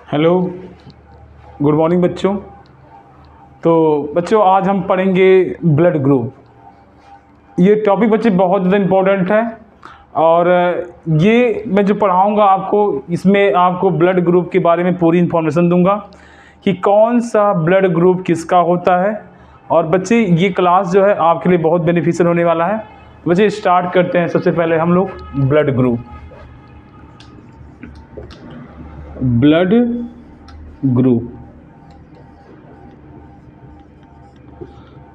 Hello, good morning बच्चों। तो बच्चों आज हम पढ़ेंगे ब्लड ग्रुप। ये टॉपिक बच्चे बहुत ज़्यादा इम्पोर्टेंट है और ये मैं जो पढ़ाऊँगा आपको, इसमें आपको ब्लड ग्रुप के बारे में पूरी इन्फॉर्मेशन दूंगा कि कौन सा ब्लड ग्रुप किसका होता है। और बच्चे ये क्लास जो है आपके लिए बहुत बेनिफिशियल होने वाला है। बच्चे स्टार्ट करते हैं। सबसे पहले हम लोग ब्लड ग्रुप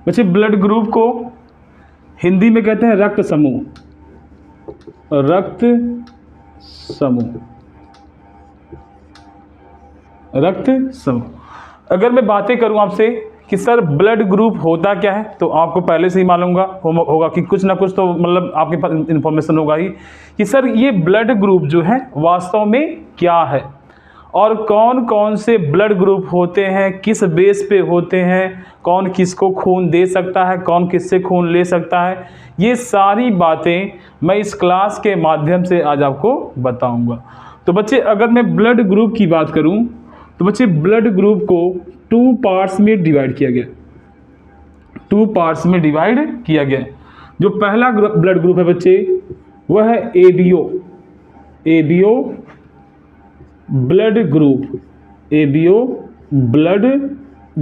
बच्चे ब्लड ग्रुप को हिंदी में कहते हैं रक्त समूह। अगर मैं बातें करूं आपसे कि सर ब्लड ग्रुप होता क्या है, तो आपको पहले से ही मालूम होगा कि कुछ ना कुछ तो मतलब आपके पास इन्फॉर्मेशन होगा ही कि सर ये ब्लड ग्रुप जो है वास्तव में क्या है और कौन कौन से ब्लड ग्रुप होते हैं, किस बेस पे होते हैं, कौन किसको खून दे सकता है, कौन किससे खून ले सकता है। ये सारी बातें मैं इस क्लास के माध्यम से आज आपको बताऊंगा। तो बच्चे अगर मैं ब्लड ग्रुप की बात करूं तो बच्चे ब्लड ग्रुप को टू पार्ट्स में डिवाइड किया गया। जो पहला ब्लड ग्रुप है बच्चे वह है एबीओ ब्लड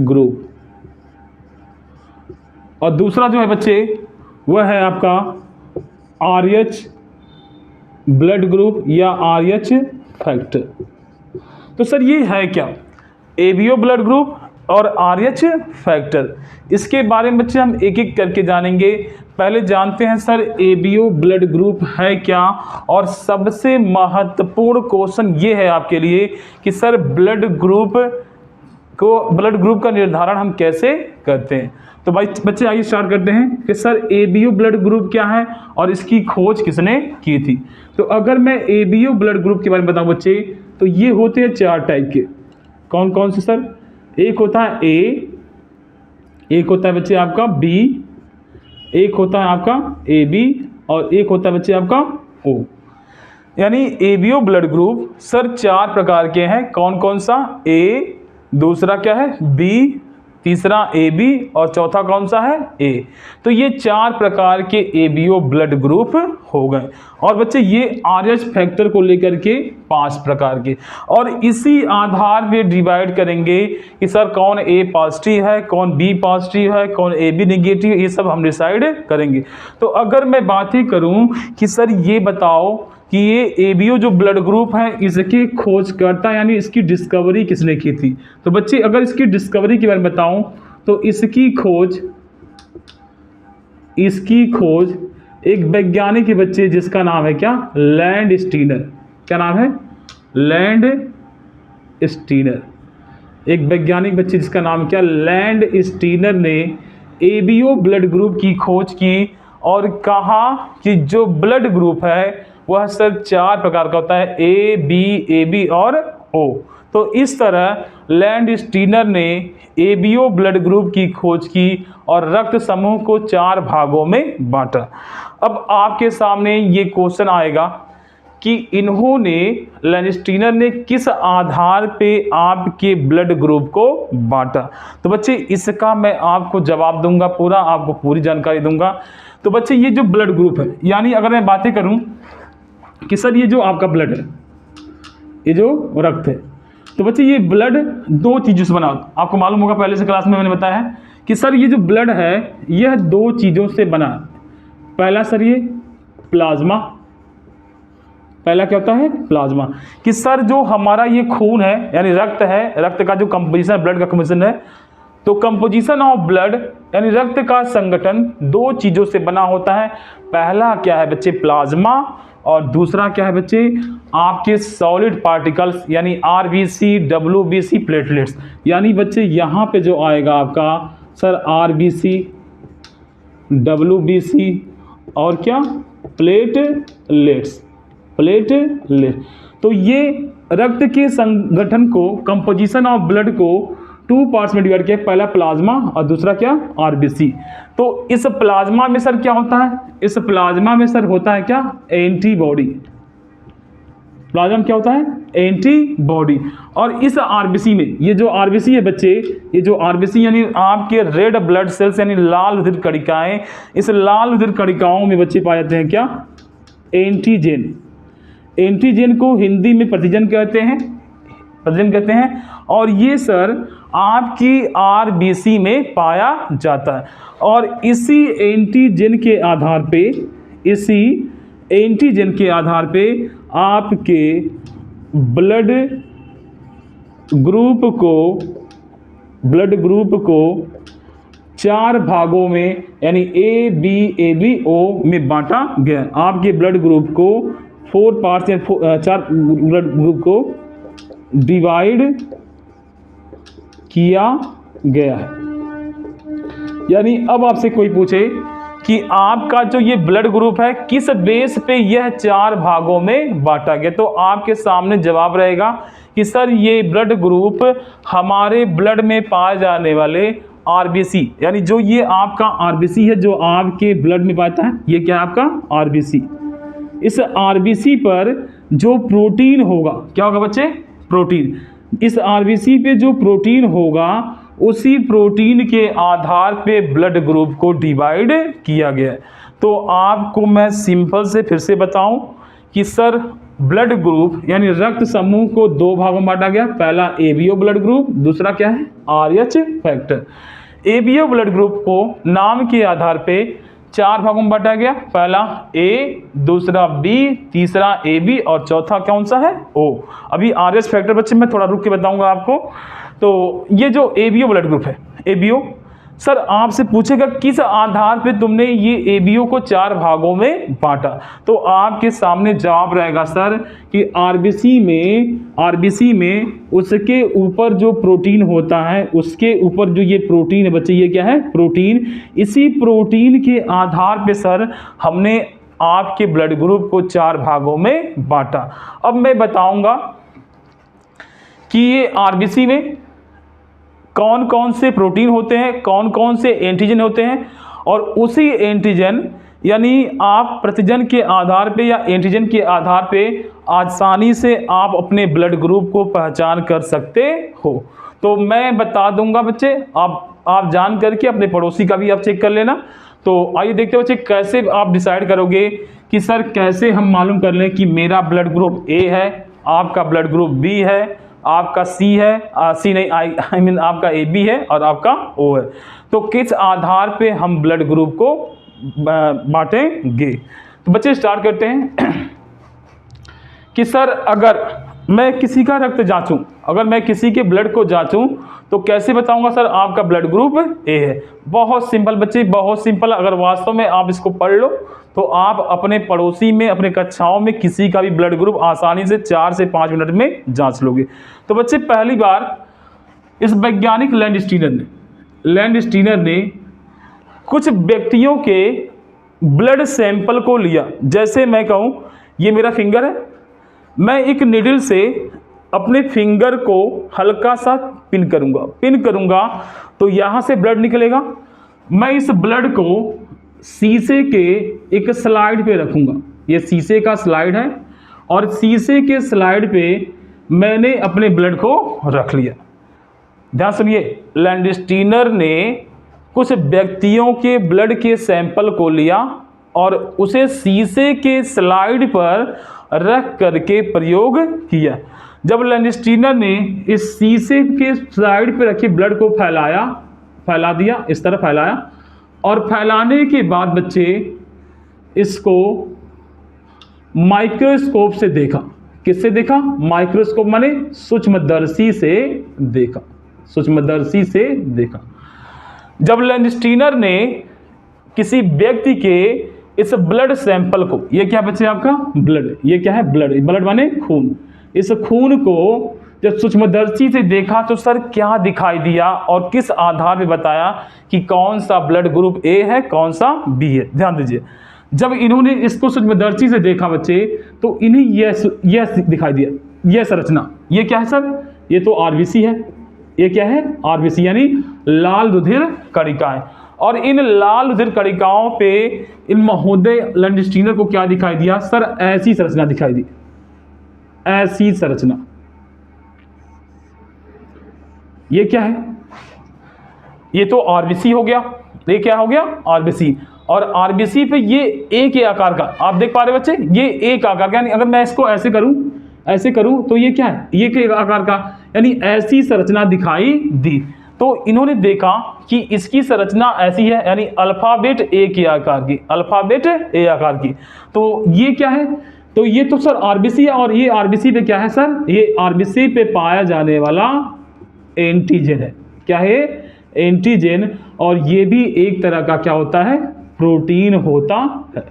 ग्रुप। और दूसरा जो है बच्चे वह है आपका आरएच ब्लड ग्रुप या आरएच फैक्टर। तो सर ये है क्या, एबीओ ब्लड ग्रुप और आरएच फैक्टर, इसके बारे में बच्चे हम एक एक करके जानेंगे। पहले जानते हैं सर एबीओ ब्लड ग्रुप है क्या, और सबसे महत्वपूर्ण क्वेश्चन ये है आपके लिए कि सर ब्लड ग्रुप का निर्धारण हम कैसे करते हैं। तो भाई बच्चे आइए स्टार्ट करते हैं कि सर एबीओ ब्लड ग्रुप क्या है और इसकी खोज किसने की थी। तो अगर मैं एबीओ ब्लड ग्रुप के बारे में बताऊं बच्चे, तो ये होते हैं चार टाइप के। कौन कौन से सर? एक होता है ए, एक होता है बच्चे आपका बी, एक होता है आपका ए बी, और एक होता है बच्चे आपका ओ। यानी एबीओ ब्लड ग्रुप सर चार प्रकार के हैं। कौन कौन सा? ए, दूसरा क्या है बी, तीसरा ए बी, और चौथा कौन सा है ए। तो ये चार प्रकार के एबीओ ब्लड ग्रुप हो गए। और बच्चे ये आरएच फैक्टर को लेकर के 5 प्रकार के, और इसी आधार पे डिवाइड करेंगे कि सर कौन ए पॉजिटिव है, कौन बी पॉजिटिव है, कौन ए बी नेगेटिव, ये सब हम डिसाइड करेंगे। तो अगर मैं बात ही करूं कि सर ये बताओ कि ये एबीओ जो ब्लड ग्रुप है इसकी खोजकर्ता यानी इसकी डिस्कवरी किसने की थी। तो बच्चे अगर इसकी डिस्कवरी के बारे में बताऊं तो इसकी खोज एक वैज्ञानिक के बच्चे जिसका नाम है क्या, लैंड स्टीनर। क्या नाम है? Land Steiner. एक वैज्ञानिक बच्चे जिसका नाम क्या, लैंड स्टीनर ने एबीओ ब्लड ग्रुप की खोज की और कहा कि जो ब्लड ग्रुप है वह सर चार प्रकार का होता है, ए बी और ओ। तो इस तरह लैंड स्टीनर ने एबीओ ब्लड ग्रुप की खोज की और रक्त समूह को 4 भागों में बांटा। अब आपके सामने ये क्वेश्चन आएगा कि इन्होंने लैंड स्टीनर ने किस आधार पे आपके ब्लड ग्रुप को बांटा। तो बच्चे इसका मैं आपको जवाब दूंगा, पूरा आपको पूरी जानकारी दूंगा। तो बच्चे ये जो ब्लड ग्रुप है, यानी अगर मैं बातें करूं कि सर ये जो आपका ब्लड है, ये जो रक्त है, तो बच्चे ये ब्लड 2 चीज़ों से बना। आपको मालूम होगा पहले से क्लास में मैंने बताया है कि सर ये जो ब्लड है यह 2 चीज़ों से बना। पहला सर ये प्लाज्मा, पहला क्या होता है प्लाज्मा, कि सर जो हमारा ये खून है यानी रक्त है, रक्त का जो कंपोजिशन ब्लड का कंपोजिशन है, तो कंपोजिशन ऑफ ब्लड यानी रक्त का संगठन 2 चीज़ों से बना होता है। पहला क्या है बच्चे प्लाज्मा, और दूसरा क्या है बच्चे आपके सॉलिड पार्टिकल्स यानी आरबीसी, डब्ल्यूबीसी, प्लेटलेट्स। यानी बच्चे यहाँ पे जो आएगा आपका सर आरबीसी, डब्ल्यूबीसी और क्या प्लेटलेट्स। तो ये रक्त के संगठन को, कंपोजिशन ऑफ ब्लड को 2 पार्ट्स में डिवाइड किया। पहला प्लाज्मा और दूसरा क्या आरबीसी। तो इस प्लाज्मा में सर क्या होता है, इस प्लाज्मा में सर होता है क्या एंटीबॉडी। प्लाज्मा क्या होता है? एंटीबॉडी। और इस आरबीसी में, ये जो आरबीसी है बच्चे, ये जो आरबीसी यानी आपके रेड ब्लड सेल्स यानी लाल रुधिर कणिकाएं, इस लाल रुधिर कणिकाओं में बच्चे पाए जाते हैं क्या? एंटीजन। एंटीजन को हिंदी में प्रतिजन कहते हैं, प्रतिजन कहते हैं। और ये सर आपकी आरबीसी में पाया जाता है। और इसी एंटीजन के आधार पे, इसी एंटीजन के आधार पे आपके ब्लड ग्रुप को 4 भागों में यानी ए बी ओ में बांटा गया। आपके ब्लड ग्रुप को 4 पार्ट्स या 4 ब्लड ग्रुप को डिवाइड किया गया है। यानी अब आपसे कोई पूछे कि आपका जो ये ब्लड ग्रुप है किस बेस पे यह 4 भागों में बांटा गया, तो आपके सामने जवाब रहेगा कि सर ये ब्लड ग्रुप हमारे ब्लड में पाए जाने वाले आरबीसी, यानी जो ये आपका आरबीसी है जो आपके ब्लड में पाता है, ये क्या है आपका आरबीसी। इस आरबीसी पर जो प्रोटीन होगा, क्या होगा बच्चे? प्रोटीन। इस आरबीसी पे जो प्रोटीन होगा उसी प्रोटीन के आधार पे ब्लड ग्रुप को डिवाइड किया गया है। तो आपको मैं सिंपल से फिर से बताऊं कि सर ब्लड ग्रुप यानी रक्त समूह को 2 भागों में बांटा गया। पहला एबीओ ब्लड ग्रुप, दूसरा क्या है? RH factor. ABO blood group को नाम के आधार पे 4 भागों में बांटा गया। पहला ए, दूसरा बी, तीसरा AB और चौथा कौन सा है? O। अभी आरएच फैक्टर बच्चे मैं थोड़ा रुक के बताऊंगा आपको। तो ये जो एबीओ ब्लड ग्रुप है, एबीओ सर आपसे पूछेगा किस आधार पे तुमने ये एबीओ को 4 भागों में बांटा, तो आपके सामने जवाब रहेगा सर कि आरबीसी में उसके ऊपर जो प्रोटीन होता है, उसके ऊपर जो ये प्रोटीन है बच्चे, ये क्या है? प्रोटीन। इसी प्रोटीन के आधार पे सर हमने आपके ब्लड ग्रुप को 4 भागों में बांटा। अब मैं बताऊंगा कि ये आरबीसी में कौन कौन से प्रोटीन होते हैं, कौन कौन से एंटीजन होते हैं, और उसी एंटीजन यानी आप प्रतिजन के आधार पे या एंटीजन के आधार पे आसानी से आप अपने ब्लड ग्रुप को पहचान कर सकते हो। तो मैं बता दूंगा बच्चे, आप जान करके अपने पड़ोसी का भी आप चेक कर लेना। तो आइए देखते हैं बच्चे कैसे आप डिसाइड करोगे कि सर कैसे हम मालूम कर लें कि मेरा ब्लड ग्रुप ए है, आपका ब्लड ग्रुप बी है, आपका सी है, सी नहीं आई मीन आपका AB है और आपका O है। तो किस आधार पे हम ब्लड ग्रुप को बांटेंगे? तो बच्चे स्टार्ट करते हैं कि सर अगर मैं किसी का रक्त जांचूं, अगर मैं किसी के ब्लड को जांचूं तो कैसे बताऊंगा सर आपका ब्लड ग्रुप A है? बहुत सिंपल बच्चे, बहुत सिंपल। अगर वास्तव में आप इसको पढ़ लो तो आप अपने पड़ोसी में, अपने कक्षाओं में किसी का भी ब्लड ग्रुप आसानी से 4 से 5 मिनट में जांच लोगे। तो बच्चे पहली बार इस वैज्ञानिक लैंडस्टीनर ने कुछ व्यक्तियों के ब्लड सैंपल को लिया। जैसे मैं कहूँ ये मेरा फिंगर है, मैं एक निडल से अपने फिंगर को हल्का सा पिन करूंगा तो यहाँ से ब्लड निकलेगा। मैं इस ब्लड को शीशे के एक स्लाइड पे रखूंगा, ये शीशे का स्लाइड है, और शीशे के स्लाइड पे मैंने अपने ब्लड को रख लिया। ध्यान सुनिए, लैंडस्टीनर ने कुछ व्यक्तियों के ब्लड के सैंपल को लिया और उसे शीशे के स्लाइड पर रख करके प्रयोग किया। जब लैंडस्टीनर ने इस शीशे के स्लाइड पर रखे ब्लड को फैला दिया, इस तरह फैलाया, और फैलाने के बाद बच्चे इसको माइक्रोस्कोप से देखा। किससे देखा? माइक्रोस्कोप माने सूक्ष्मदर्शी से देखा, सूक्ष्मदर्शी से देखा। जब लैंडस्टीनर ने किसी व्यक्ति के इस ब्लड सैंपल को, ये क्या बच्चे आपका ब्लड, ये क्या है ब्लड, ब्लड माने खून, इस खून को जब सूक्ष्मदर्शी से देखा तो सर क्या दिखाई दिया और किस आधार पे बताया कि कौन सा ब्लड ग्रुप ए है, कौन सा बी है? ध्यान दीजिए, जब इन्होंने इसको सूक्ष्मदर्शी से देखा बच्चे तो इन्हें यह दिखाई दिया, यह संरचना, ये क्या है सर? ये तो आरबीसी है। ये क्या है? आरबीसी यानी लाल रुधिर कणिकाएं। और इन लाल रुधिर कणिकाओं पे इन महोदय लैंडस्टीनर को क्या दिखाई दिया सर? ऐसी संरचना दिखाई दी। ऐसी संरचना। ये क्या है? ये तो आरबीसी हो गया। ये क्या हो गया? आरबीसी। और आरबीसी पे ये ए के आकार का, आप देख पा रहे बच्चे, ये ए का आकार का, यानी अगर मैं इसको ऐसे करूं तो ये क्या है? ये के आकार का, यानी ऐसी संरचना दिखाई दी। तो इन्होंने देखा कि इसकी संरचना ऐसी है, यानी अल्फाबेट ए के आकार की, अल्फाबेट ए आकार की। तो ये क्या है? तो ये तो सर आरबीसी है, और ये आरबीसी पे क्या है सर? ये आरबीसी पे पाया जाने वाला एंटीजन है। क्या है? एंटीजन। और ये भी एक तरह का क्या होता है? प्रोटीन होता है,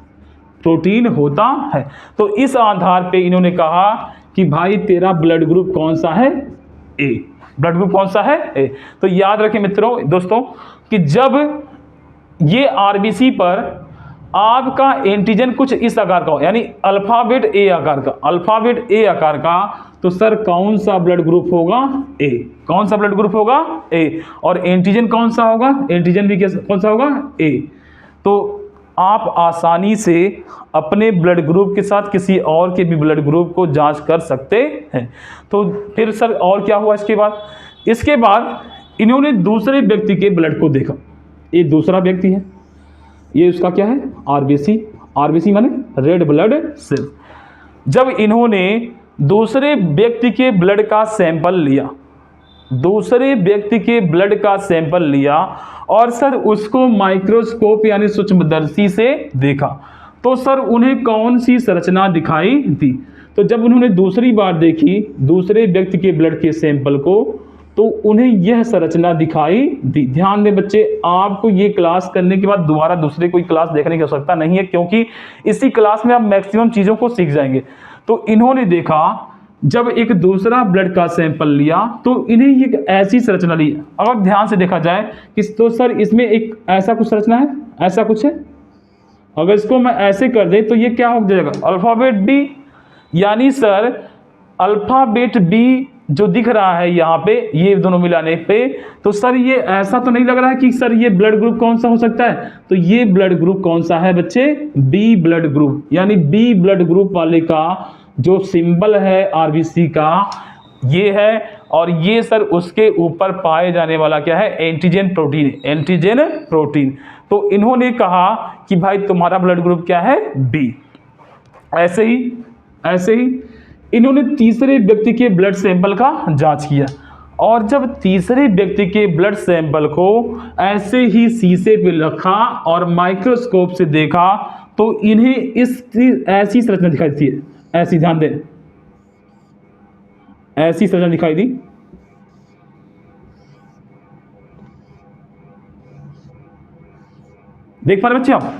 प्रोटीन होता है। तो इस आधार पे इन्होंने कहा कि भाई तेरा ब्लड ग्रुप कौन सा है? ए। ब्लड ग्रुप कौन सा है? ए। तो याद रखें मित्रों, दोस्तों, कि जब ये आरबीसी पर आपका एंटीजन कुछ इस आकार का हो, यानी अल्फाबेट ए आकार का, अल्फाबेट ए आकार का, तो सर कौन सा ब्लड ग्रुप होगा? ए। कौन सा ब्लड ग्रुप होगा? ए। और एंटीजन कौन सा होगा? एंटीजन भी कौन सा होगा? ए। तो आप आसानी से अपने ब्लड ग्रुप के साथ किसी और के भी ब्लड ग्रुप को जांच कर सकते हैं। तो फिर सर और क्या हुआ इसके बाद? इसके बाद इन्होंने दूसरे व्यक्ति के ब्लड को देखा। ये दूसरा व्यक्ति है, ये उसका क्या है? आरबीसी। आरबीसी माने रेड ब्लड सेल। जब इन्होंने दूसरे व्यक्ति के ब्लड का सैंपल लिया, दूसरे व्यक्ति के ब्लड का सैंपल लिया और सर उसको माइक्रोस्कोप यानी सूक्ष्मदर्शी से देखा, तो सर उन्हें कौन सी संरचना दिखाई दी? तो जब उन्होंने दूसरी बार देखी दूसरे व्यक्ति के ब्लड के सैंपल को, तो उन्हें यह संरचना दिखाई दी। ध्यान दें बच्चे, आपको ये क्लास करने के बाद दोबारा दूसरे कोई क्लास देखने की आवश्यकता नहीं है, क्योंकि इसी क्लास में आप मैक्सिमम चीज़ों को सीख जाएंगे। तो इन्होंने देखा, जब एक दूसरा ब्लड का सैंपल लिया तो इन्हें एक ऐसी संरचना ली। अगर ध्यान से देखा जाए कि तो सर इसमें एक ऐसा कुछ संरचना है, ऐसा कुछ है। अगर इसको मैं ऐसे कर दे तो ये क्या हो जाएगा? Alphabet B. यानी सर अल्फाबेट बी जो दिख रहा है यहाँ पे, ये दोनों मिलाने पे, तो सर ये ऐसा तो नहीं लग रहा है कि सर ये ब्लड ग्रुप कौन सा हो सकता है? तो ये ब्लड ग्रुप कौन सा है बच्चे? B blood group. यानी बी ब्लड ग्रुप वाले का जो सिंबल है आरबीसी का ये है, और ये सर उसके ऊपर पाए जाने वाला क्या है? Antigen protein. Antigen protein. तो इन्होंने कहा कि भाई तुम्हारा ब्लड ग्रुप क्या है? बी। ऐसे ही इन्होंने तीसरे व्यक्ति के ब्लड सैंपल का जांच किया, और जब तीसरे व्यक्ति के ब्लड सैंपल को ऐसे ही शीशे पे रखा और माइक्रोस्कोप से देखा, तो इन्हें ऐसी संरचना दिखाई दी। ऐसी, ध्यान दें, ऐसी संरचना दिखाई दी। देख पा रहे बच्चे आप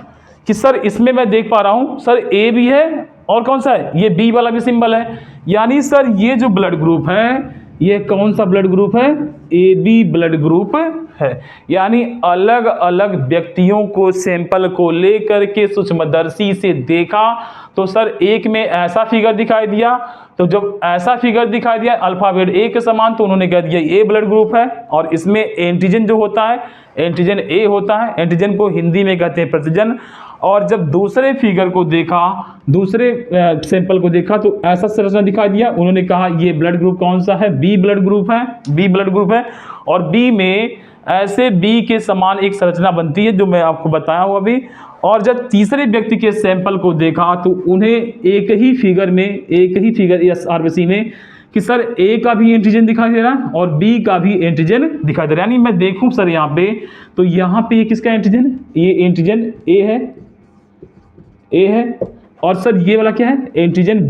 कि सर इसमें मैं देख पा रहा हूं सर ए भी है, और कौन सा है? ये बी वाला भी सिंबल है। यानी सर ये जो ब्लड ग्रुप है, ये कौन सा ब्लड ग्रुप है? ए बी ब्लड ग्रुप है। यानी अलग अलग व्यक्तियों को सैंपल को लेकर के सूक्ष्मदर्शी से देखा, तो सर एक में ऐसा फिगर दिखाई दिया, तो जब ऐसा फिगर दिखाई दिया अल्फाबेट ए के समान, तो उन्होंने कह दिया ए ब्लड ग्रुप है, और इसमें एंटीजन जो होता है, एंटीजन ए होता है। एंटीजन को हिंदी में कहते हैं प्रतिजन। और जब दूसरे फिगर को देखा, दूसरे सैंपल को देखा, तो ऐसा संरचना दिखाई दिया। उन्होंने कहा ये ब्लड ग्रुप कौन सा है? बी ब्लड ग्रुप है। बी ब्लड ग्रुप है, और बी में ऐसे बी के समान एक संरचना बनती है जो मैं आपको बताया हूँ अभी। और जब तीसरे व्यक्ति के सैंपल को देखा, तो उन्हें एक ही फिगर इस आरबीसी में कि सर ए का भी एंटीजन दिखाई दे रहा है और बी का भी एंटीजन दिखाई दे रहा है। यानी मैं देखूं सर यहाँ पे, तो यहाँ पे ये किसका एंटीजन है? ये एंटीजन ए है, और सर ये वाला क्या है? Antigen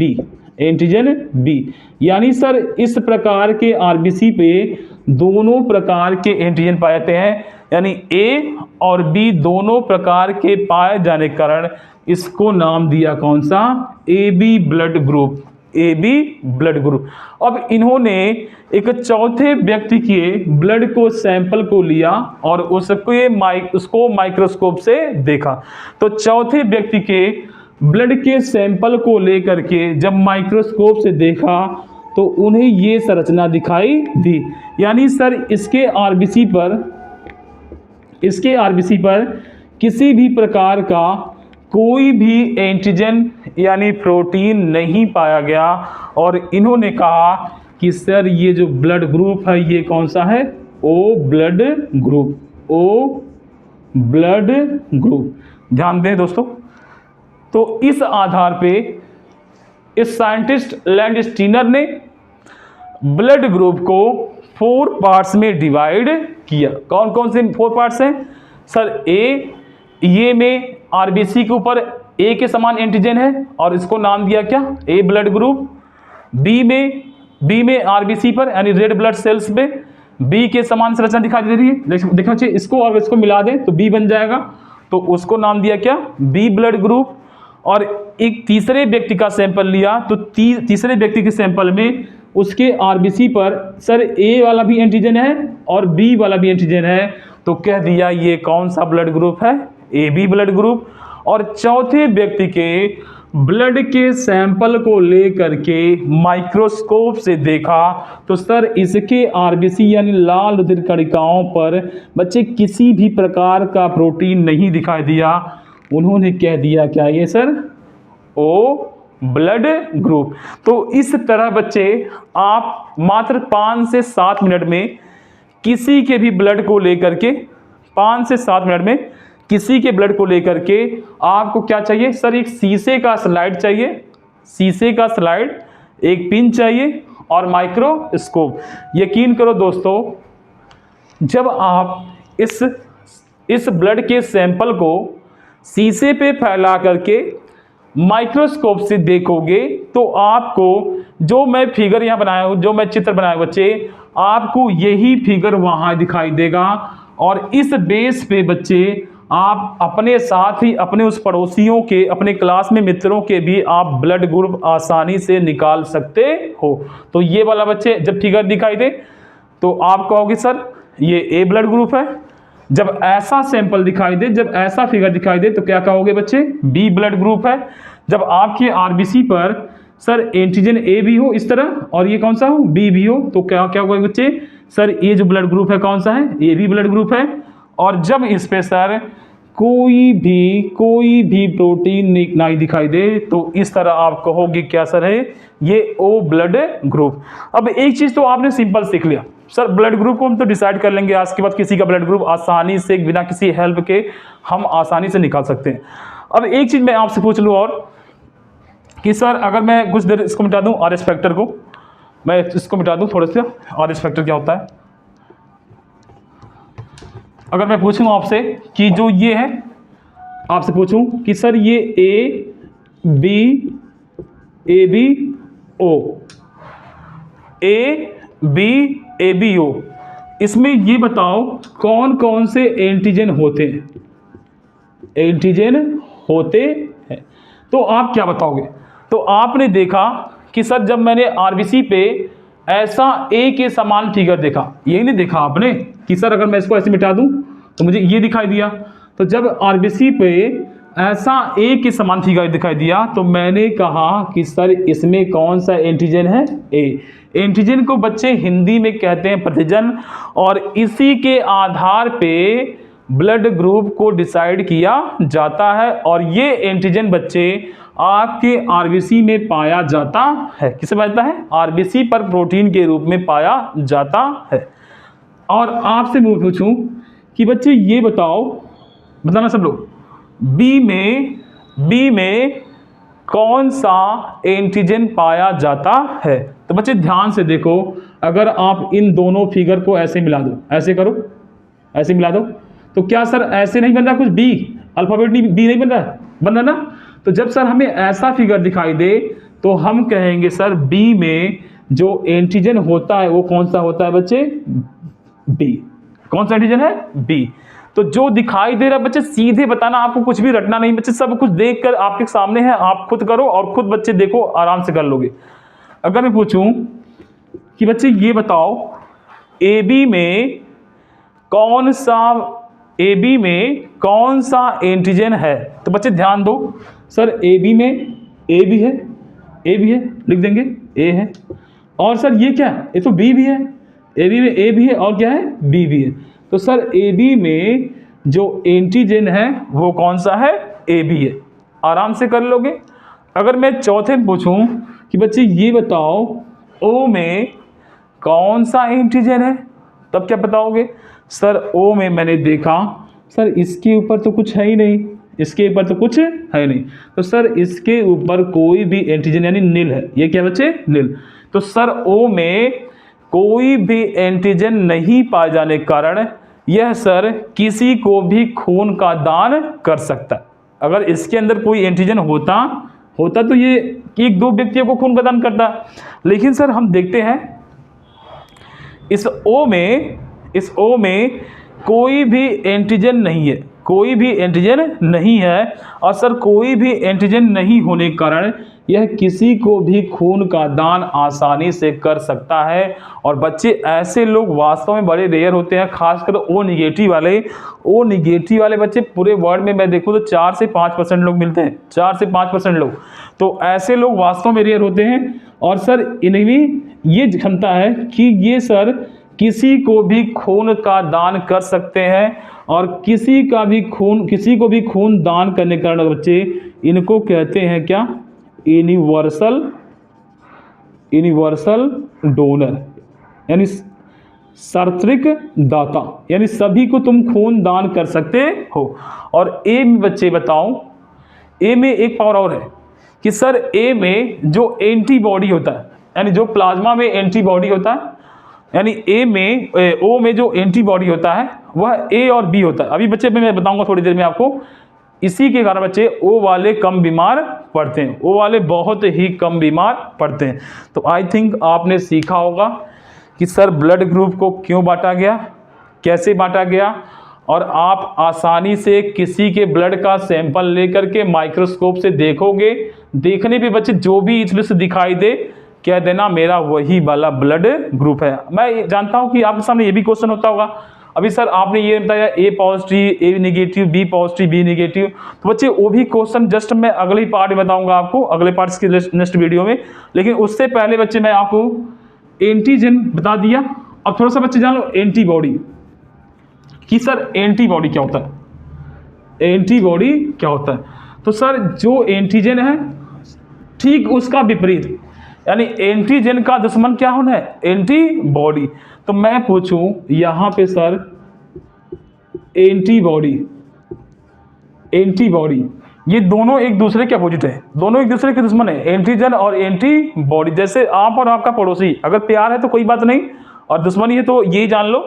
B. यानी सर इस प्रकार के आरबीसी पे दोनों प्रकार के एंटीजन पाए जाते हैं, यानी ए और बी दोनों प्रकार के पाए जाने के कारण इसको नाम दिया कौन सा? A B blood group. A B blood group. अब इन्होंने एक चौथे व्यक्ति के ब्लड को सैंपल को लिया और उसको माइक्रोस्कोप से देखा। तो चौथे व्यक्ति के ब्लड के सैंपल को लेकर के जब माइक्रोस्कोप से देखा, तो उन्हें ये संरचना दिखाई दी। यानी सर इसके आरबीसी पर किसी भी प्रकार का कोई भी एंटीजन यानी प्रोटीन नहीं पाया गया और इन्होंने कहा कि सर ये जो ब्लड ग्रुप है ये कौन सा है, O blood group, O blood group. ध्यान दें दोस्तों, तो इस आधार पे इस साइंटिस्ट लैंडस्टीनर ने ब्लड ग्रुप को 4 पार्ट्स में डिवाइड किया। कौन कौन से 4 पार्ट्स हैं सर? ये में आरबीसी के ऊपर ए के समान एंटीजन है और इसको नाम दिया क्या, ए ब्लड ग्रुप। बी में आरबीसी पर यानी रेड ब्लड सेल्स पे बी के समान संरचना दिखाई दे रही है। देखो चाहिए इसको और इसको मिला दें तो बी बन जाएगा, तो उसको नाम दिया क्या, बी ब्लड ग्रुप। और एक तीसरे व्यक्ति का सैंपल लिया तो तीसरे व्यक्ति के सैंपल में उसके आरबीसी पर सर ए वाला भी एंटीजन है और बी वाला भी एंटीजन है, तो कह दिया ये कौन सा ब्लड ग्रुप है, ए बी ब्लड ग्रुप। और चौथे व्यक्ति के ब्लड के सैंपल को लेकर के माइक्रोस्कोप से देखा तो सर इसके आरबीसी यानी लाल रुधिर कणिकाओं पर बच्चे किसी भी प्रकार का प्रोटीन नहीं दिखाई दिया। उन्होंने कह दिया क्या ये सर, ओ ब्लड ग्रुप। तो इस तरह बच्चे आप मात्र 5 से 7 मिनट में किसी के भी ब्लड को लेकर के 5 से 7 मिनट में किसी के ब्लड को लेकर के आपको क्या चाहिए सर, एक शीशे का स्लाइड चाहिए, शीशे का स्लाइड, एक पिन चाहिए और माइक्रोस्कोप। यकीन करो दोस्तों, जब आप इस ब्लड के सैंपल को शीशे पे फैला करके माइक्रोस्कोप से देखोगे तो आपको जो मैं फिगर यहाँ बनाया हूँ, जो मैं चित्र बनाया हूँ बच्चे, आपको यही फिगर वहाँ दिखाई देगा। और इस बेस पे बच्चे आप अपने साथ ही अपने उस पड़ोसियों के, अपने क्लास में मित्रों के भी आप ब्लड ग्रुप आसानी से निकाल सकते हो। तो ये वाला बच्चे जब फिगर दिखाई दे तो आप कहोगे सर ये ए ब्लड ग्रुप है। जब ऐसा सैंपल दिखाई दे, जब ऐसा फिगर दिखाई दे तो क्या कहोगे बच्चे, बी ब्लड ग्रुप है। जब आपके आरबीसी पर सर एंटीजन ए भी हो इस तरह और ये कौन सा हो, बी भी हो, तो क्या क्या होगा बच्चे, सर ये जो ब्लड ग्रुप है कौन सा है, ए बी ब्लड ग्रुप है। और जब इस पे सर कोई भी प्रोटीन नहीं दिखाई दे तो इस तरह आप कहोगे क्या सर है, ये ओ ब्लड ग्रुप। अब एक चीज तो आपने सिंपल सीख लिया सर, ब्लड ग्रुप को हम तो डिसाइड कर लेंगे आज के बाद, किसी का ब्लड ग्रुप आसानी से बिना किसी हेल्प के हम आसानी से निकाल सकते हैं। अब एक चीज मैं आपसे पूछ लूँ और कि सर अगर मैं कुछ देर इसको मिटा दूं, आर एस फैक्टर को मैं इसको मिटा दूं थोड़ा सा, आर एस फैक्टर क्या होता है। अगर मैं पूछूं आपसे कि जो ये है, आपसे पूछूं कि सर ये A B O, A B O, इसमें ये बताओ कौन कौन से एंटीजन होते हैं, एंटीजन होते हैं। तो आप क्या बताओगे, तो आपने देखा कि सर जब मैंने आरबीसी पे ऐसा ए के समान फिगर देखा, यही नहीं देखा आपने कि सर अगर मैं इसको ऐसे मिटा दूं तो मुझे ये दिखाई दिया। तो जब आरबीसी पे ऐसा ए के समान फिगर दिखाई दिया तो मैंने कहा कि सर इसमें कौन सा एंटीजन है, ए। एंटीजन को बच्चे हिंदी में कहते हैं प्रतिजन, और इसी के आधार पे ब्लड ग्रुप को डिसाइड किया जाता है। और ये एंटीजन बच्चे आपके आरबीसी में पाया जाता है। किसे पाया है, आरबीसी पर प्रोटीन के रूप में पाया जाता है। और आपसे मैं पूछूं कि बच्चे ये बताना सब लोग, बी में कौन सा एंटीजन पाया जाता है। तो बच्चे ध्यान से देखो, अगर आप इन दोनों फिगर को ऐसे मिला दो, ऐसे करो, ऐसे मिला दो, तो क्या सर ऐसे नहीं बन रहा कुछ, बी अल्फाबेट बी नहीं बन रहा ना। तो जब सर हमें ऐसा फिगर दिखाई दे तो हम कहेंगे सर बी में जो एंटीजन होता है वो कौन सा होता है बच्चे, बी। कौन सा एंटीजन है, बी। तो जो दिखाई दे रहा है बच्चे सीधे बताना, आपको कुछ भी रटना नहीं बच्चे, सब कुछ देखकर आपके सामने है, आप खुद करो और खुद बच्चे देखो, आराम से कर लोगे। अगर मैं पूछूं कि बच्चे ये बताओ ए बी में कौन सा एंटीजन है, तो बच्चे ध्यान दो, सर ए बी में ए भी है, लिख देंगे ए है, और सर ये क्या है, ये तो बी भी है, ए बी में ए भी है और क्या है, बी भी है। तो सर ए बी में जो एंटीजन है वो कौन सा है, ए बी है। आराम से कर लोगे। अगर मैं चौथे में पूछूं कि बच्चे ये बताओ ओ में कौन सा एंटीजन है, तब क्या बताओगे? सर ओ में मैंने देखा सर इसके ऊपर तो कुछ है ही नहीं, इसके ऊपर तो कुछ है नहीं, तो सर इसके ऊपर कोई भी एंटीजन यानी नील है। ये क्या बच्चे? नील। तो सर ओ में कोई भी एंटीजन नहीं पाए जाने के कारण यह सर किसी को भी खून का दान कर सकता है। अगर इसके अंदर कोई एंटीजन होता तो ये एक दो व्यक्तियों को खून का दान करता, लेकिन सर हम देखते हैं इस ओ में कोई भी एंटीजन नहीं है, कोई भी एंटीजन नहीं है, और सर कोई भी एंटीजन नहीं होने के कारण यह किसी को भी खून का दान आसानी से कर सकता है। और बच्चे ऐसे लोग वास्तव में बड़े रेयर होते हैं, खासकर ओ निगेटिव वाले बच्चे पूरे वर्ल्ड में मैं देखूं तो 4 से 5% लोग मिलते हैं, 4 से 5% लोग। तो ऐसे लोग वास्तव में रेयर होते हैं, और सर इनमें ये क्षमता है कि ये सर किसी को भी खून का दान कर सकते हैं, और किसी को भी खून दान करने के कारण बच्चे इनको कहते हैं क्या? यूनिवर्सल डोनर, यानी सार्वत्रिक दाता, यानी सभी को तुम खून दान कर सकते हो। और ए में बच्चे बताओ, ए में एक पावर और है कि सर ए में जो एंटीबॉडी होता है, यानी जो प्लाज्मा में एंटीबॉडी होता है, यानी ओ में जो एंटीबॉडी होता है वह ए और बी होता है। अभी बच्चे मैं बताऊंगा थोड़ी देर में आपको। इसी के कारण बच्चे ओ वाले कम बीमार पड़ते हैं, ओ वाले बहुत ही कम बीमार पड़ते हैं। तो आई थिंक आपने सीखा होगा कि सर ब्लड ग्रुप को क्यों बांटा गया, कैसे बांटा गया, और आप आसानी से किसी के ब्लड का सैंपल लेकर के माइक्रोस्कोप से देखोगे, देखने पे बच्चे जो भी इसमें से दिखाई दे कह देना मेरा वही वाला ब्लड ग्रुप है। मैं जानता हूं कि आपके सामने ये भी क्वेश्चन होता होगा, अभी सर आपने ये बताया A positive, A negative, B positive, B negative, तो बच्चे वो भी क्वेश्चन जस्ट मैं अगले पार्ट में बताऊंगा आपको, अगले पार्ट के नेक्स्ट वीडियो में। लेकिन उससे पहले बच्चे मैं आपको एंटीजन बता दिया। अब थोड़ा सा बच्चे जान लो एंटीबॉडी, कि सर एंटीबॉडी क्या होता है, एंटीबॉडी क्या होता है। तो सर जो एंटीजन है ठीक उसका विपरीत, यानी एंटीजन का दुश्मन क्या होना है? एंटीबॉडी। तो मैं पूछूं यहां पे सर एंटीबॉडी ये दोनों एक दूसरे के अपोजिट है, दोनों एक दूसरे के दुश्मन है, एंटीजन और एंटीबॉडी। जैसे आप और आपका पड़ोसी, अगर प्यार है तो कोई बात नहीं, और दुश्मनी है तो यही जान लो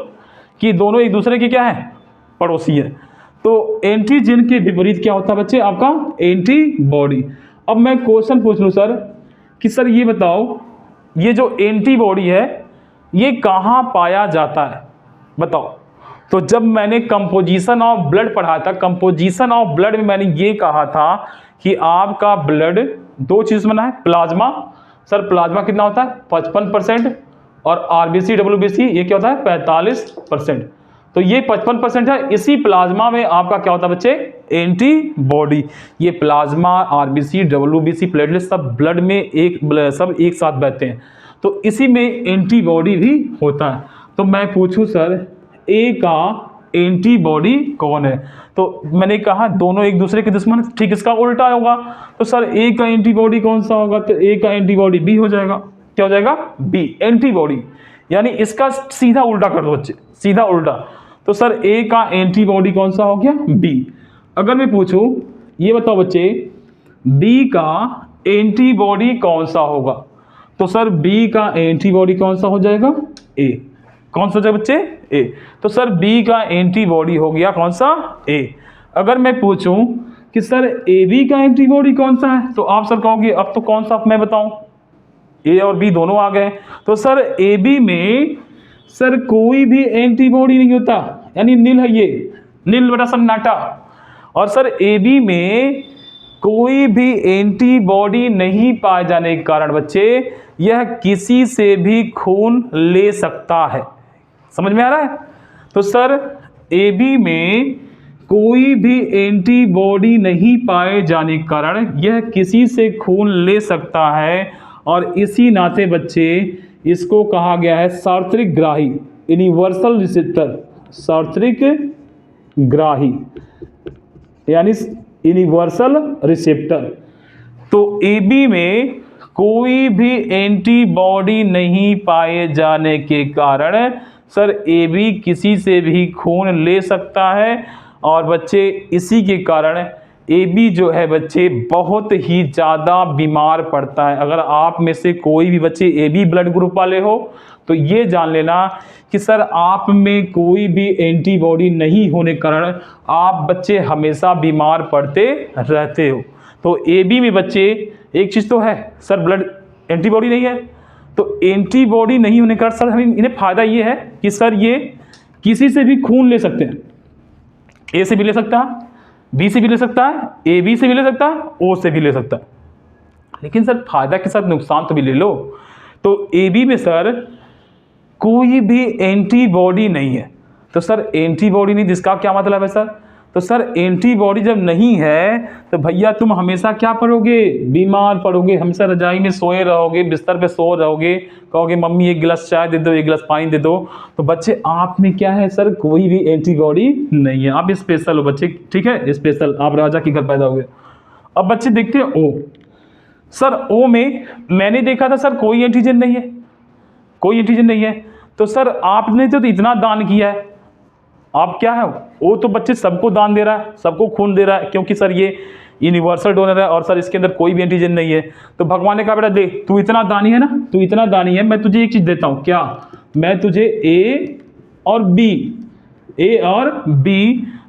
कि दोनों एक दूसरे के क्या है? पड़ोसी है। तो एंटीजन के विपरीत क्या होता है बच्चे? आपका एंटीबॉडी। अब मैं क्वेश्चन पूछ लूं सर कि सर ये बताओ ये जो एंटीबॉडी है ये कहाँ पाया जाता है, बताओ। तो जब मैंने कंपोजिशन ऑफ ब्लड पढ़ा था, कंपोजिशन ऑफ ब्लड में मैंने ये कहा था कि आपका ब्लड दो चीज बना है, प्लाज्मा। सर प्लाज्मा कितना होता है? 55%, और आरबीसी डब्ल्यूबीसी ये क्या होता है? 45%। तो ये 55% है, इसी प्लाज्मा में आपका क्या होता है बच्चे? एंटीबॉडी। ये प्लाज्मा, आरबीसी, डब्ल्यूबीसी, प्लेटलेट सब ब्लड में सब एक साथ बहते हैं, तो इसी में एंटीबॉडी भी होता है। तो मैं पूछूं सर ए का एंटीबॉडी कौन है? तो मैंने कहा दोनों एक दूसरे के दुश्मन, ठीक इसका उल्टा होगा। तो सर ए का एंटीबॉडी कौन सा होगा? तो ए का एंटीबॉडी बी हो जाएगा। क्या हो जाएगा? बी एंटीबॉडी, यानी इसका सीधा उल्टा कर दो बच्चे, सीधा उल्टा। तो सर ए का एंटीबॉडी कौन सा हो गया? बी। अगर मैं पूछूं ये बताओ बच्चे बी का एंटीबॉडी कौन सा होगा? तो सर बी का एंटीबॉडी कौन सा हो जाएगा? ए। कौन सा हो जाएगा बच्चे? ए। तो सर बी का एंटीबॉडी हो गया कौन सा? ए। अगर मैं पूछूं कि सर ए बी का एंटीबॉडी कौन सा है, तो आप सर कहोगे अब तो कौन सा मैं बताऊं, ए और बी दोनों आ गए। तो सर ए बी में सर कोई भी एंटीबॉडी नहीं होता, यानी नील है, ये नील बटा सन्नाटा। और सर ए बी में कोई भी एंटीबॉडी नहीं पाए जाने के कारण बच्चे यह किसी से भी खून ले सकता है। समझ में आ रहा है? तो सर ए बी में कोई भी एंटीबॉडी नहीं पाए जाने के कारण यह किसी से खून ले सकता है, और इसी नाते बच्चे इसको कहा गया है सार्वत्रिक ग्राही, यूनिवर्सल रिसेप्टर, सार्वत्रिक ग्राही। यानी यूनिवर्सल रिसेप्टर। तो AB में कोई भी एंटीबॉडी नहीं पाए जाने के कारण सर AB किसी से भी खून ले सकता है, और बच्चे इसी के कारण AB जो है बच्चे बहुत ही ज़्यादा बीमार पड़ता है। अगर आप में से कोई भी बच्चे AB ब्लड ग्रुप वाले हो तो ये जान लेना कि सर आप में कोई भी एंटीबॉडी नहीं होने के कारण आप बच्चे हमेशा बीमार पड़ते रहते हो। तो AB में बच्चे एक चीज़ तो है सर, ब्लड एंटीबॉडी नहीं है, तो एंटीबॉडी नहीं होने का सर हमें इन्हें फ़ायदा ये है कि सर ये किसी से भी खून ले सकते हैं। A से भी ले सकता है, B से भी ले सकता है, AB से भी ले सकता है, O से भी ले सकता है। लेकिन सर फायदा के साथ नुकसान तो भी ले लो। तो AB में सर कोई भी एंटीबॉडी नहीं है। तो सर एंटीबॉडी नहीं, जिसका क्या मतलब है सर? तो सर एंटीबॉडी जब नहीं है तो भैया तुम हमेशा क्या पड़ोगे? बीमार पड़ोगे, हमेशा रजाई में सोए रहोगे, बिस्तर पे सो रहोगे, कहोगे मम्मी एक गिलास चाय दे दो, एक गिलास पानी दे दो। तो बच्चे आप में क्या है सर? कोई भी एंटीबॉडी नहीं है, आप स्पेशल हो बच्चे, ठीक है, स्पेशल, आप राजा के घर पैदा हुए। अब बच्चे देखते हैं O। सर O में मैंने देखा था सर कोई एंटीजन नहीं है, कोई एंटीजन नहीं है। तो सर आपने तो इतना दान किया है, आप क्या है? वो तो बच्चे सबको दान दे रहा है, सबको खून दे रहा है, क्योंकि सर ये यूनिवर्सल डोनर है और सर इसके अंदर कोई भी एंटीजन नहीं है। तो भगवान ने कहा बेटा देख तू इतना दानी है ना, तू इतना दानी है, मैं तुझे एक चीज़ देता हूँ। क्या? मैं तुझे A और B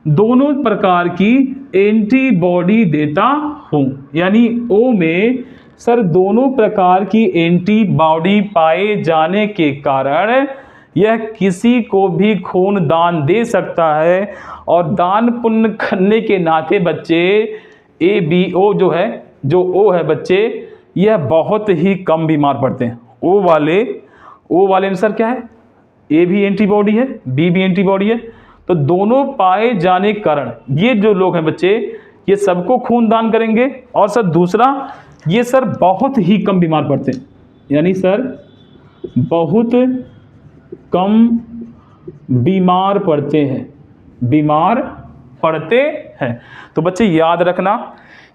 दोनों प्रकार की एंटीबॉडी देता हूँ। यानी O में सर दोनों प्रकार की एंटीबॉडी पाए जाने के कारण यह किसी को भी खून दान दे सकता है, और दान पुण्य करने के नाते बच्चे ABO जो है, जो O है बच्चे, यह बहुत ही कम बीमार पड़ते हैं। O वाले में सर क्या है? A भी एंटीबॉडी है, B भी एंटीबॉडी है, तो दोनों पाए जाने के कारण ये जो लोग हैं बच्चे ये सबको खून दान करेंगे, और सर दूसरा ये सर बहुत ही कम बीमार पड़ते हैं। यानी सर बहुत कम बीमार पड़ते हैं। तो बच्चे याद रखना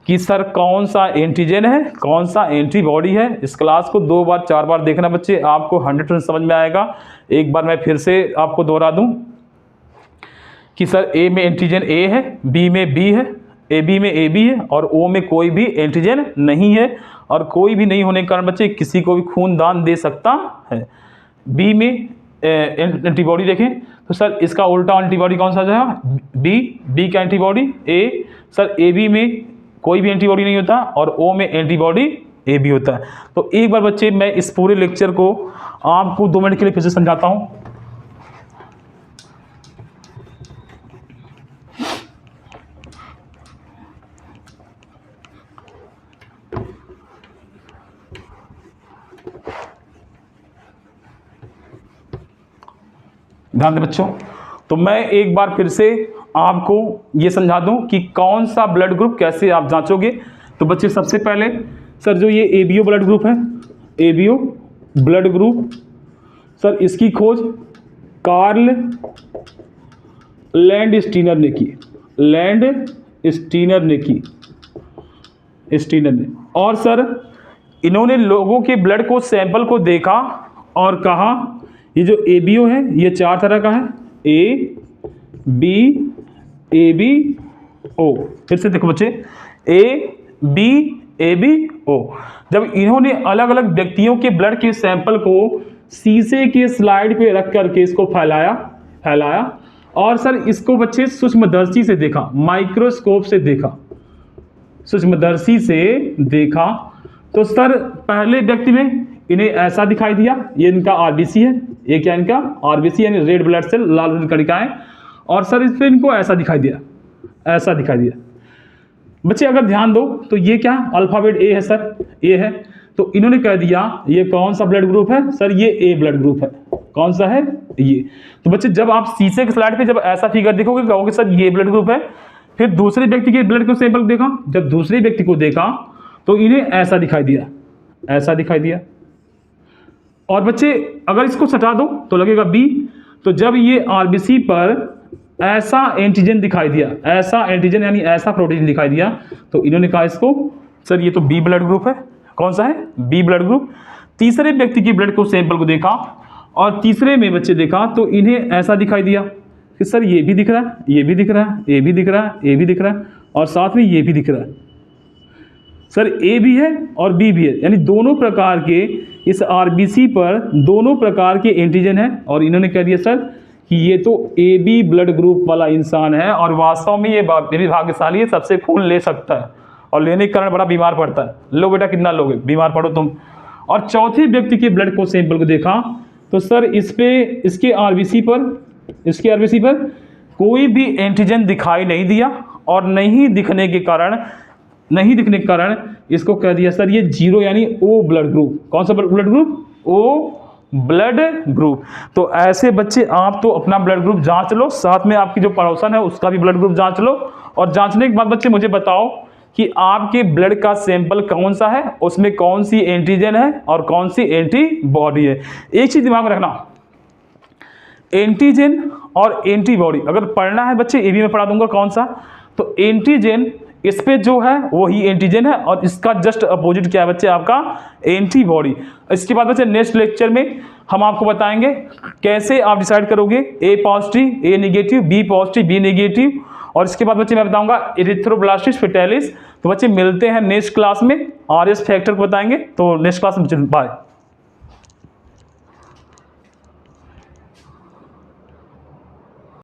कि सर कौन सा एंटीजन है, कौन सा एंटीबॉडी है। इस क्लास को 2 बार 4 बार देखना बच्चे, आपको 100% समझ में आएगा। एक बार मैं फिर से आपको दोहरा दूं कि सर A में एंटीजन A है, B में B है, AB में AB है, और O में कोई भी एंटीजन नहीं है, और कोई भी नहीं होने के कारण बच्चे किसी को भी खून दान दे सकता है। B में एंटीबॉडी देखें तो सर इसका उल्टा एंटीबॉडी कौन सा जाएगा? B का एंटीबॉडी A। सर AB में कोई भी एंटीबॉडी नहीं होता, और O में एंटीबॉडी AB होता है। तो एक बार बच्चे मैं इस पूरे लेक्चर को आपको 2 मिनट के लिए फिर से समझाता हूँ। ध्यान दें बच्चों, तो मैं एक बार फिर से आपको ये समझा दूं कि कौन सा ब्लड ग्रुप कैसे आप जांचोगे। तो बच्चे सबसे पहले सर जो ये ABO ब्लड ग्रुप है, ABO ब्लड ग्रुप, सर इसकी खोज कार्ल लैंडस्टीनर ने और सर इन्होंने लोगों के ब्लड को सैंपल को देखा और कहा ये जो ABO है ये 4 तरह का है, A B AB O। फिर से देखो बच्चे, A B A B O। जब इन्होंने अलग अलग व्यक्तियों के ब्लड के सैंपल को शीशे के स्लाइड पे रख करके इसको फैलाया और सर इसको बच्चे सूक्ष्मदर्शी से देखा, माइक्रोस्कोप से देखा, सूक्ष्मदर्शी से देखा, तो सर पहले व्यक्ति में इन्हें ऐसा दिखाई दिया, ये इनका RBC है, ये क्या इनका RBC यानी रेड ब्लड सेल, लाल रंग कणिकाएं, और सर इस पे इनको ऐसा दिखाई दिया। बच्चे अगर ध्यान दो तो ये क्या अल्फाबेट A है सर, A है, तो इन्होंने कह दिया ये कौन सा ब्लड ग्रुप है सर, ये A ब्लड ग्रुप है। कौन सा है? ये। तो बच्चे जब आप शीशे के स्लाइड पे जब ऐसा फिगर देखोगे कहोगे सर ये ब्लड ग्रुप है। फिर दूसरे व्यक्ति के ब्लड को सैंपल देखा, जब दूसरे व्यक्ति को देखा तो इन्हें ऐसा दिखाई दिया। और बच्चे अगर इसको सटा दो तो लगेगा B। तो जब ये RBC पर ऐसा एंटीजन दिखाई दिया, ऐसा एंटीजन यानी ऐसा प्रोटीन दिखाई दिया, तो इन्होंने कहा इसको सर ये तो बी ब्लड ग्रुप है। कौन सा है? B blood group. तीसरे व्यक्ति की ब्लड को सैंपल को देखा और तीसरे में बच्चे देखा तो इन्हें ऐसा दिखाई दिया कि सर ये भी दिख रहा है, ये भी दिख रहा है, ये भी दिख रहा है, ये भी दिख रहा है और साथ में ये भी दिख रहा है। सर ए भी है और बी भी है, यानी दोनों प्रकार के इस आरबीसी पर दोनों प्रकार के एंटीजन है और इन्होंने कह दिया सर कि ये तो ए बी ब्लड ग्रुप वाला इंसान है और वास्तव में ये मेरी भाग्यशाली है, सबसे खून ले सकता है और लेने के कारण बड़ा बीमार पड़ता है। लो बेटा कितना लोगे, बीमार पड़ो तुम। और चौथे व्यक्ति के ब्लड को सैंपल को देखा तो सर इसके आरबीसी पर कोई भी एंटीजन दिखाई नहीं दिया और नहीं दिखने के कारण इसको कह दिया सर ये जीरो यानी ओ ब्लड ग्रुप। कौन सा blood group? O blood group. तो ऐसे बच्चे आप तो अपना ब्लड ग्रुप जांच लो, साथ में आपकी जो पड़ोसन है उसका भी ब्लड ग्रुप जांच लो और जांचने के बाद बच्चे मुझे बताओ कि आपके ब्लड का सैंपल कौन सा है, उसमें कौन सी एंटीजन है और कौन सी एंटीबॉडी है। एक चीज दिमाग में रखना, एंटीजन और एंटीबॉडी अगर पढ़ना है बच्चे, ये भी मैं पढ़ा दूंगा कौन सा। तो एंटीजन इस पे जो है वही एंटीजन है और इसका जस्ट अपोजिट क्या है बच्चे? आपका एंटीबॉडी। इसके बाद बच्चे नेक्स्ट लेक्चर में हम आपको बताएंगे कैसे आप डिसाइड करोगे A positive, A negative, B positive, B negative. और इसके बाद बच्चे मैं बताऊंगा एरिथ्रोब्लास्टिस फेटालिस। तो बच्चे मिलते हैं नेक्स्ट क्लास में, आरएस फैक्टर को बताएंगे। तो नेक्स्ट क्लास में बाय।